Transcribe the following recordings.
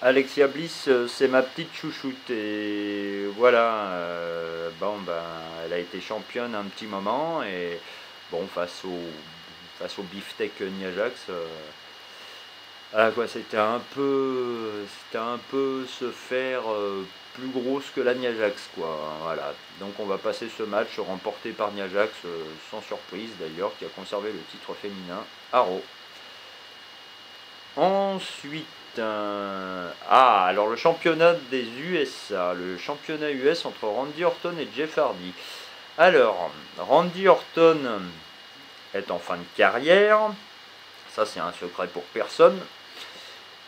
Alexia Bliss, c'est ma petite chouchoute et voilà. Bon, ben, elle a été championne un petit moment et bon, face au beefsteak Nia Jax, voilà quoi, c'était un peu se faire plus grosse que la Nia Jax quoi. Voilà. Donc on va passer ce match remporté par Nia Jax, sans surprise d'ailleurs, qui a conservé le titre féminin à Raw. Ensuite, alors le championnat des USA, le championnat US entre Randy Orton et Jeff Hardy. Alors, Randy Orton est en fin de carrière, ça c'est un secret pour personne.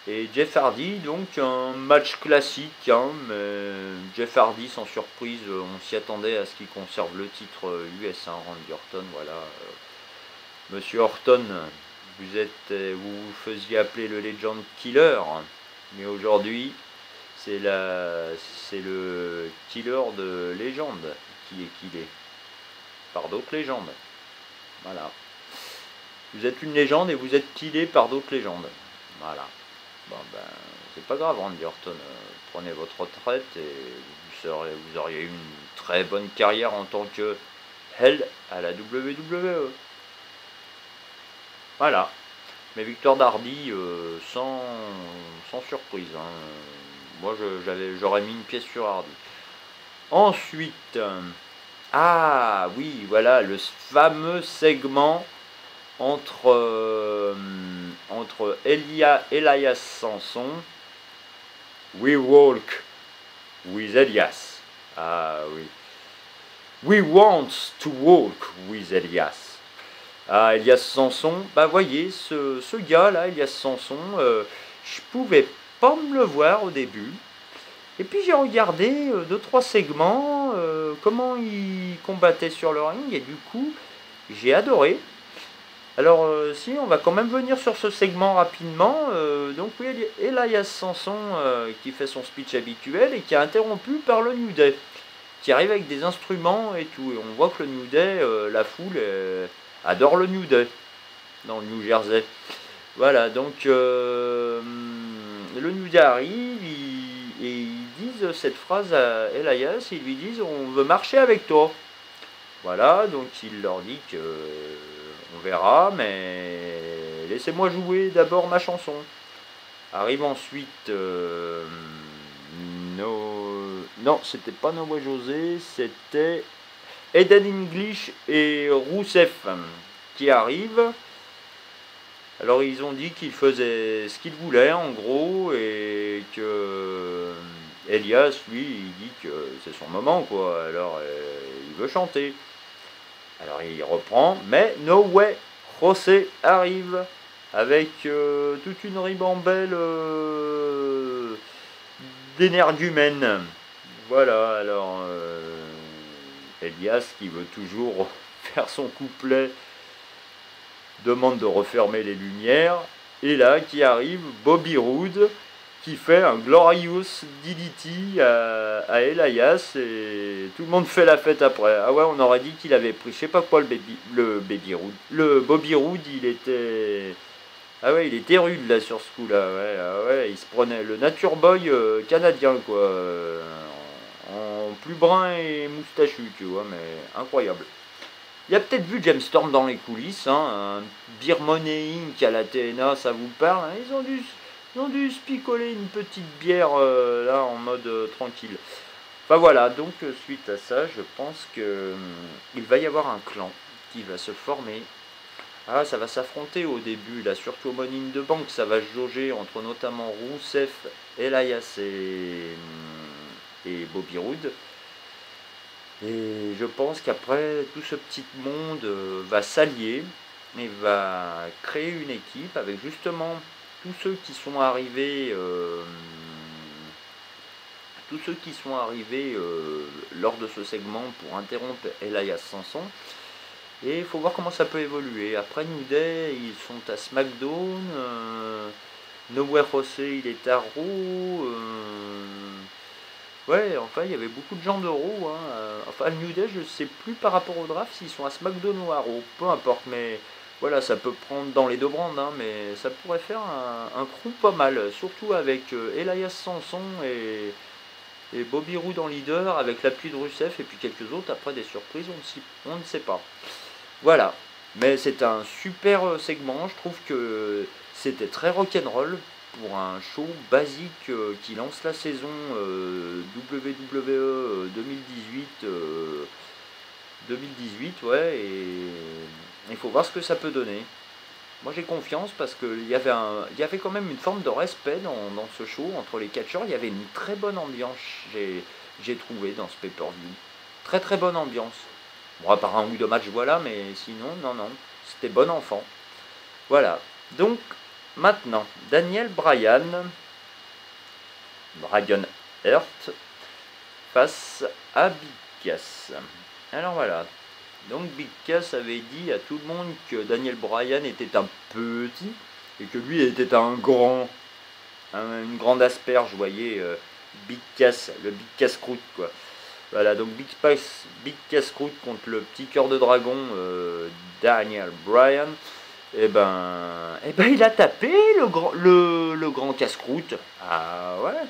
Et Jeff Hardy, donc un match classique, hein, mais Jeff Hardy sans surprise, on s'y attendait à ce qu'il conserve le titre US, hein, Randy Orton, voilà. Monsieur Orton, vous faisiez appeler le Legend Killer, mais aujourd'hui, c'est le killer de légende qui est killé par d'autres légendes. Voilà. Vous êtes une légende et vous êtes killé par d'autres légendes. Voilà. Bon ben, c'est pas grave, Randy Orton. Prenez votre retraite et vous auriez eu une très bonne carrière en tant que Hell à la WWE. Voilà. Mais victoire d'Hardy, sans surprise, hein. Moi, j'aurais mis une pièce sur Hardy. Ensuite, oui, voilà, le fameux segment entre Elias Samson. We walk with Elias. Ah oui. We want to walk with Elias. Ah, Elias Samson, bah voyez, ce gars-là, Elias Samson, je pouvais pas me le voir au début. Et puis j'ai regardé 2-3 segments, comment il combattait sur le ring, et du coup, j'ai adoré. Alors, si, on va quand même venir sur ce segment rapidement. Donc oui, Elias Samson qui fait son speech habituel et qui est interrompu par le New Day, qui arrive avec des instruments et tout. Et on voit que le New Day, la foule adore le New Day dans le New Jersey. Voilà, donc le New Day arrive et ils disent cette phrase à Elias, ils lui disent on veut marcher avec toi. Voilà, donc il leur dit que on verra, mais laissez-moi jouer d'abord ma chanson. Arrive ensuite non, c'était pas Noé José, c'était Eden English et Rousseff qui arrivent. Alors ils ont dit qu'ils faisaient ce qu'ils voulaient en gros et que Elias lui il dit que c'est son moment quoi. Alors il veut chanter. Alors il reprend, mais No Way José arrive avec toute une ribambelle d'énergumènes. Voilà, alors Elias qui veut toujours faire son couplet demande de refermer les lumières. Et là qui arrive Bobby Roode qui fait un glorious DDT à Elias et tout le monde fait la fête après. Ah ouais, on aurait dit qu'il avait pris je sais pas quoi le Bobby Roode, il était il était rude là sur ce coup là. Ouais, ouais, il se prenait le Nature Boy canadien quoi, en plus brun et moustachu, tu vois, mais incroyable. Il a peut-être vu James Storm dans les coulisses, hein, un Beer Money Inc. à la TNA, ça vous parle, hein, ils ont dû se picoler une petite bière là en mode tranquille. Enfin voilà, donc suite à ça, je pense que il va y avoir un clan qui va se former. Ah, ça va s'affronter au début, là, surtout au Money in the Bank, ça va se jauger entre notamment Rousseff, Elias et Bobby Roode. Et je pense qu'après, tout ce petit monde va s'allier et va créer une équipe avec justement tous ceux qui sont arrivés, lors de ce segment pour interrompre Elias Samson. Et il faut voir comment ça peut évoluer. Après New Day, ils sont à SmackDown. Nowhere José, il est à Raw. Ouais, enfin, il y avait beaucoup de gens de Raw. Enfin, New Day, je sais plus par rapport au draft s'ils sont à SmackDown ou à Raw. Peu importe, mais Voilà, ça peut prendre dans les deux brandes, hein, mais ça pourrait faire un crew pas mal, surtout avec Elias Sanson et Bobby Roode en leader, avec l'appui de Rusev et puis quelques autres. Après, des surprises, on ne sait pas. Voilà, mais c'est un super segment, je trouve que c'était très rock'n'roll pour un show basique qui lance la saison WWE 2018, ouais, et il faut voir ce que ça peut donner. Moi j'ai confiance parce qu'il y avait quand même une forme de respect dans ce show entre les catcheurs. Il y avait une très bonne ambiance, j'ai trouvé dans ce pay-per-view. Très très bonne ambiance. Bon, à part un ou deux matchs, voilà, mais sinon, non, non. C'était bon enfant. Voilà. Donc, maintenant, Brian Hurt, face à Big Cass. Alors voilà. Donc Big Cass avait dit à tout le monde que Daniel Bryan était un petit et que lui était un grand, une grande asperge, vous voyez, Big Cass, le Big Cass croûte quoi. Voilà, donc Big Cass croûte contre le petit cœur de dragon Daniel Bryan. Il a tapé le grand casse-croûte. Ah ouais.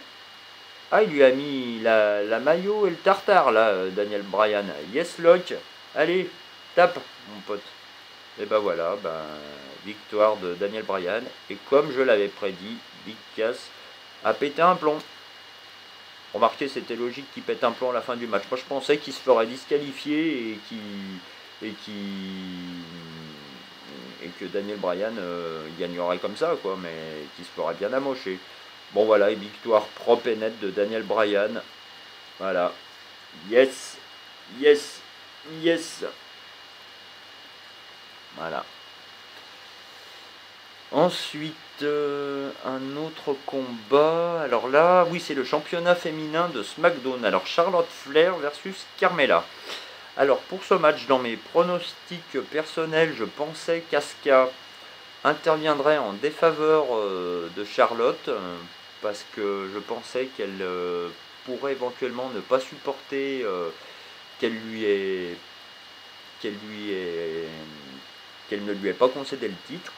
Ah, il lui a mis la maillot et le tartare, là, Daniel Bryan. Yes, Lock. Allez, tape, mon pote. Et ben voilà, victoire de Daniel Bryan. Et comme je l'avais prédit, Big Cass a pété un plomb. Remarquez, c'était logique qu'il pète un plomb à la fin du match. Moi, je pensais qu'il se ferait disqualifier et que Daniel Bryan gagnerait comme ça, quoi, mais qu'il se ferait bien amocher. Bon voilà, une victoire propre et nette de Daniel Bryan. Voilà. Yes, yes, yes. Voilà. Ensuite, un autre combat. Alors là, oui, c'est le championnat féminin de SmackDown. Alors Charlotte Flair versus Carmella. Alors pour ce match, dans mes pronostics personnels, je pensais qu'Asuka interviendrait en défaveur de Charlotte parce que je pensais qu'elle pourrait éventuellement ne pas supporter qu'elle ne lui ait pas concédé le titre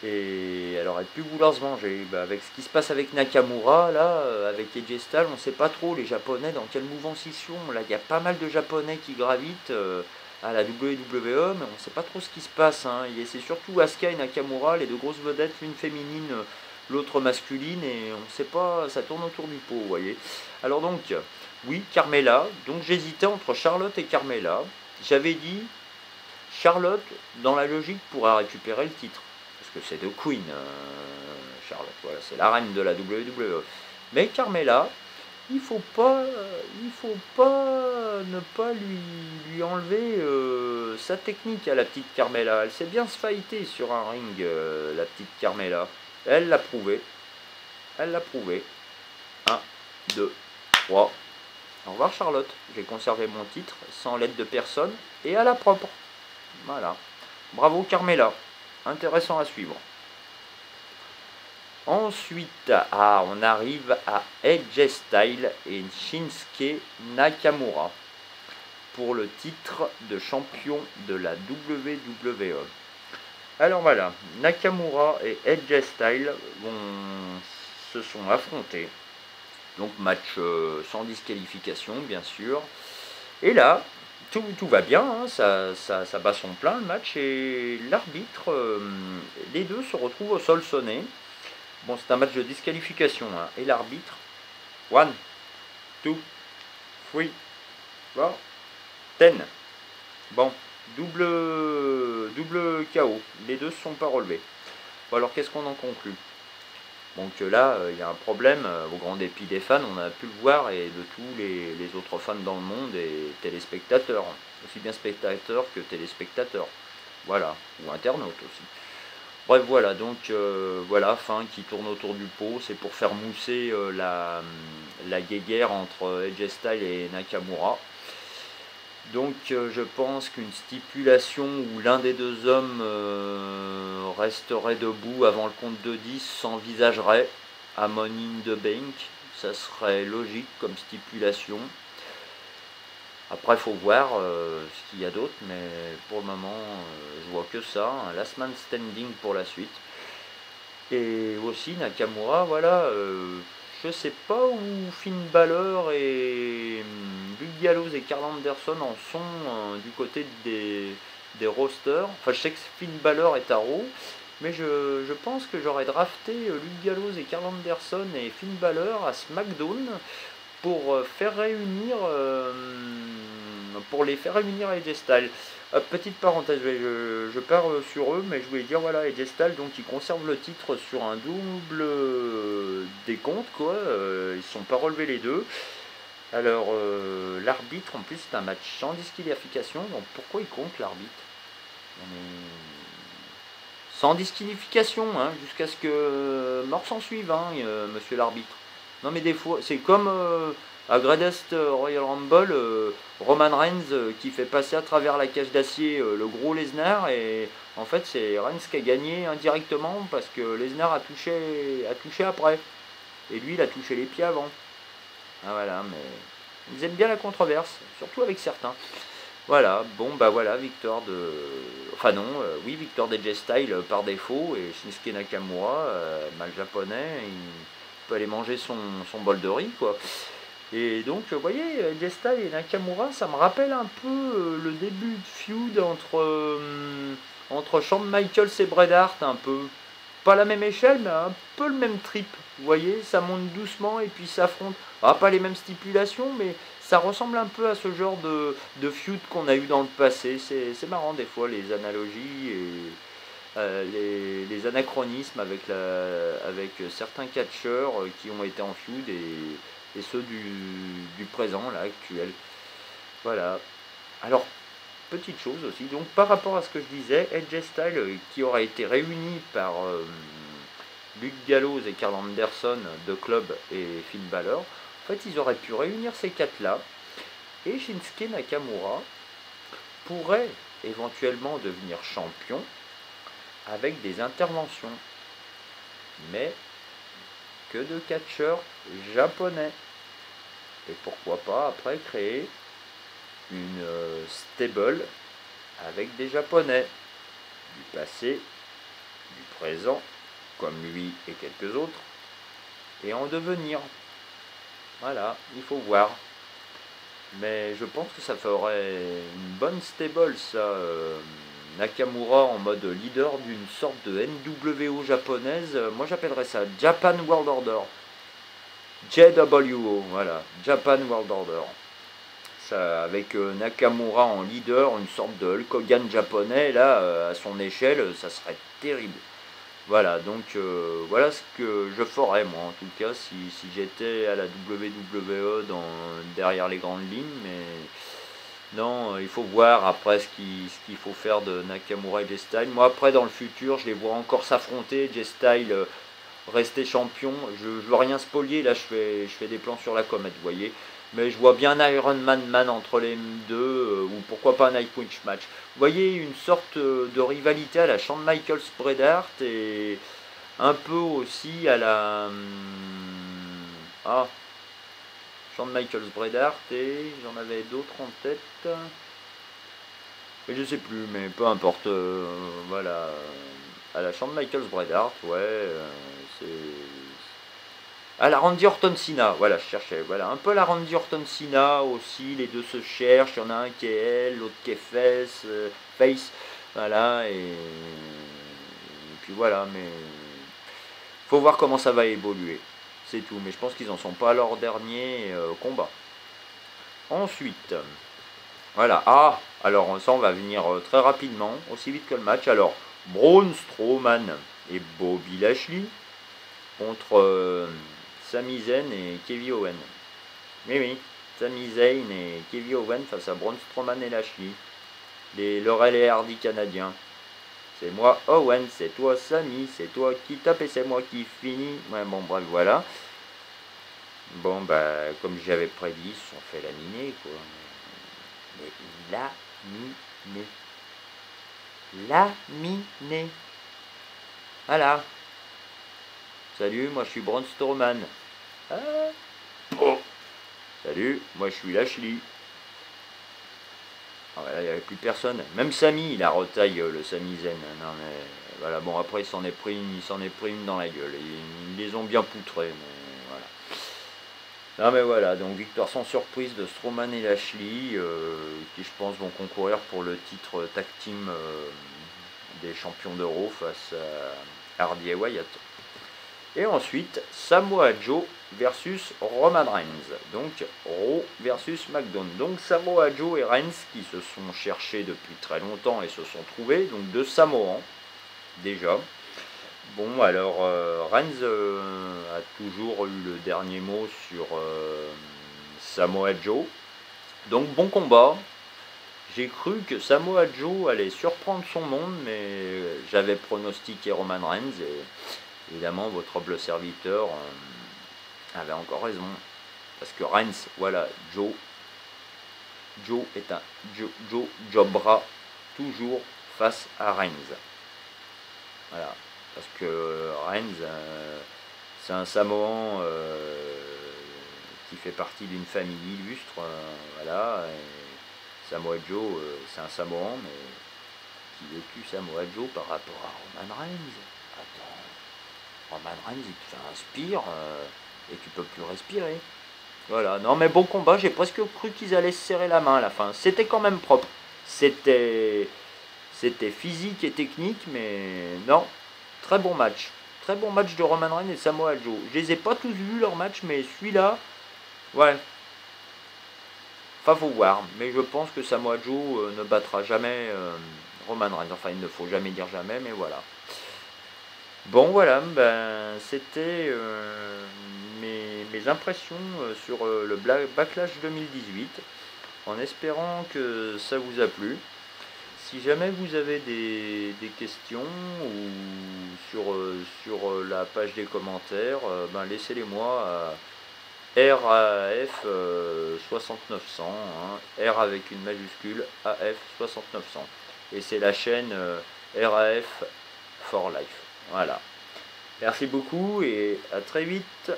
et elle aurait pu vouloir se venger. Avec ce qui se passe avec Nakamura là, avec AJ Styles, on ne sait pas trop les Japonais dans quelle mouvance ils sont. Là, il y a pas mal de Japonais qui gravitent à la WWE, mais on ne sait pas trop ce qui se passe. Hein. Et c'est surtout Asuka et Nakamura, les deux grosses vedettes, l'une féminine, l'autre masculine, et on ne sait pas, ça tourne autour du pot, vous voyez. Alors donc, oui, Carmella. Donc j'hésitais entre Charlotte et Carmella. J'avais dit Charlotte, dans la logique, pourra récupérer le titre. Parce que c'est de Queen, Charlotte. Voilà, c'est la reine de la WWE. Mais Carmella, il faut pas ne pas lui enlever sa technique à la petite Carmella. Elle sait bien se fighter sur un ring, la petite Carmella. Elle l'a prouvé. Elle l'a prouvé. 1, 2, 3. Au revoir Charlotte. J'ai conservé mon titre sans l'aide de personne et à la propre. Voilà. Bravo Carmella. Intéressant à suivre. Ensuite, on arrive à AJ Styles et Shinsuke Nakamura pour le titre de champion de la WWE. Alors voilà, Nakamura et AJ Styles se sont affrontés. Donc match sans disqualification, bien sûr. Et là, tout va bien, hein, ça bat son plein le match. Et l'arbitre, les deux se retrouvent au sol sonné. Bon, c'est un match de disqualification. Hein. Et l'arbitre, 1, 2, 3, 4, 10. Bon, double KO. Les deux ne se sont pas relevés. Bon, alors qu'est-ce qu'on en conclut? Donc là, il y a un problème, au grand dépit des fans, on a pu le voir, et de tous les autres fans dans le monde et téléspectateurs. Aussi bien spectateurs que téléspectateurs. Voilà, ou internautes aussi. Bref, voilà, donc voilà, fin qui tourne autour du pot, c'est pour faire mousser la guéguerre entre AJ Styles et Nakamura. Donc je pense qu'une stipulation où l'un des deux hommes resterait debout avant le compte de 10 s'envisagerait à Money in the Bank. Ça serait logique comme stipulation. Après, il faut voir ce qu'il y a d'autre, mais pour le moment, je vois que ça. Un last man standing pour la suite. Et aussi Nakamura, voilà, je sais pas où Finn Balor et Luke Gallows et Karl Anderson en sont du côté des rosters. Enfin, je sais que Finn Balor est à Raw, mais je pense que j'aurais drafté Luke Gallows et Karl Anderson et Finn Balor à SmackDown pour faire réunir, pour les faire réunir à AJ Styles. Petite parenthèse, je pars sur eux, mais je voulais dire, voilà, AJ Styles, donc ils conservent le titre sur un double décompte, quoi. Ils ne sont pas relevés les deux. Alors, l'arbitre, en plus, c'est un match sans disqualification, donc pourquoi il compte l'arbitre? Sans disqualification, hein, jusqu'à ce que mort s'en suive, hein, monsieur l'arbitre. Non, mais des fois, c'est comme à Greatest Royal Rumble, Roman Reigns qui fait passer à travers la cage d'acier le gros Lesnar, et en fait, c'est Reigns qui a gagné indirectement parce que Lesnar a touché après. Et lui, il a touché les pieds avant. Ah voilà, mais ils aiment bien la controverse, surtout avec certains. Voilà, bon bah voilà, victoire de... Enfin non, oui, victoire d'AJ Styles par défaut, et Shinsuke Nakamura, mal japonais, il peut aller manger son bol de riz, quoi. Et donc, vous voyez, AJ Styles et Nakamura, ça me rappelle un peu le début de feud entre Shawn Michaels et Bret Hart, un peu. Pas la même échelle, mais un peu le même trip. Vous voyez, ça monte doucement et puis s'affronte. Ah, pas les mêmes stipulations, mais ça ressemble un peu à ce genre de feud qu'on a eu dans le passé. C'est marrant des fois les analogies et les anachronismes avec certains catcheurs qui ont été en feud et ceux du présent, là, actuel. Voilà. Alors, petite chose aussi, donc par rapport à ce que je disais, AJ Styles qui aura été réuni par Luke Gallows et Karl Anderson de Club et Finn Balor, en fait ils auraient pu réunir ces quatre-là, et Shinsuke Nakamura pourrait éventuellement devenir champion avec des interventions, mais que de catcheurs japonais. Et pourquoi pas après créer une stable avec des japonais du passé, du présent, comme lui et quelques autres, et en devenir. Voilà, il faut voir. Mais je pense que ça ferait une bonne stable, ça. Nakamura en mode leader d'une sorte de NWO japonaise. Moi j'appellerais ça Japan World Order. JWO, voilà, Japan World Order. Ça, avec Nakamura en leader, une sorte de Hulk Hogan japonais, là, à son échelle, ça serait terrible. Voilà, donc voilà ce que je ferais moi en tout cas si j'étais à la WWE derrière les grandes lignes, mais non, il faut voir après ce qu'il faut faire de Nakamura et J-Style. Moi après dans le futur je les vois encore s'affronter, J-Style rester champion, je veux rien spolier, là je fais des plans sur la comète, vous voyez. Mais je vois bien un Iron Man entre les deux, ou pourquoi pas un Nightwish match. Vous voyez, une sorte de rivalité à la Shawn Michaels Bret Hart et un peu aussi à la... Shawn Michaels Bret Hart et j'en avais d'autres en tête. Et je sais plus, mais peu importe. Voilà. À la Shawn Michaels Bret Hart, ouais. C'est... Ah, la Randy Orton Sina, voilà, je cherchais. Voilà, un peu la Randy Orton Sina aussi, les deux se cherchent, il y en a un qui est elle, l'autre qui est Face, voilà, et puis voilà, mais faut voir comment ça va évoluer, c'est tout, mais je pense qu'ils en sont pas à leur dernier combat. Ensuite, voilà, alors ça on va venir très rapidement, aussi vite que le match, alors, Braun Strowman et Bobby Lashley contre... Sami Zayn et Kevin Owen. Oui, Sami Zayn et Kevin Owen face à Braun Strowman et Lashley. Les Laurel et Hardy canadiens. C'est moi Owen, c'est toi Sami, c'est toi qui tape et c'est moi qui finis. Ouais, bon, bref, voilà. Bon, bah, comme j'avais prédit, ils se sont fait laminer, quoi. Mais laminé. Voilà. Salut, moi je suis Braun Strowman. Ah. Oh. Salut, moi je suis Lashley. Ah ouais, là, il n'y avait plus personne. Même Samy, il a retaille le Samy Zen. Non mais voilà, bon après il s'en est pris une dans la gueule. Ils les ont bien poutrés, mais voilà. Non mais voilà, donc victoire sans surprise de Strowman et Lashley, qui je pense vont concourir pour le titre tag team des champions d'Euro face à Hardy et Wyatt. Et ensuite, Samoa Joe versus Roman Reigns. Donc, Raw versus SmackDown. Donc, Samoa Joe et Reigns qui se sont cherchés depuis très longtemps et se sont trouvés. Donc, deux Samoans, déjà. Bon, alors, Reigns a toujours eu le dernier mot sur Samoa Joe. Donc, bon combat. J'ai cru que Samoa Joe allait surprendre son monde, mais j'avais pronostiqué Roman Reigns et évidemment votre humble serviteur avait encore raison. Parce que Reigns, voilà, Joe est un Joe jobbera toujours face à Reigns. Voilà. Parce que Reigns, c'est un Samoan qui fait partie d'une famille illustre. Voilà. Et Samoa Joe, c'est un Samoan, mais qui est plus Samoa Joe par rapport à Roman Reigns. Attends. Roman Reigns, il te fait un spire et tu peux plus respirer. Voilà, non mais bon combat, j'ai presque cru qu'ils allaient se serrer la main à la fin. C'était quand même propre. C'était physique et technique, mais non, très bon match. Très bon match de Roman Reigns et Samoa Joe. Je les ai pas tous vus leur match, mais celui-là, ouais. Enfin, faut voir. Mais je pense que Samoa Joe ne battra jamais Roman Reigns. Enfin, il ne faut jamais dire jamais, mais voilà. Bon voilà, ben, c'était mes impressions sur le Backlash 2018, en espérant que ça vous a plu. Si jamais vous avez des questions ou sur la page des commentaires, ben, laissez-les moi à RAF 6900, hein, R avec une majuscule, AF 6900. Et c'est la chaîne RAF for Life. Voilà. Merci beaucoup et à très vite.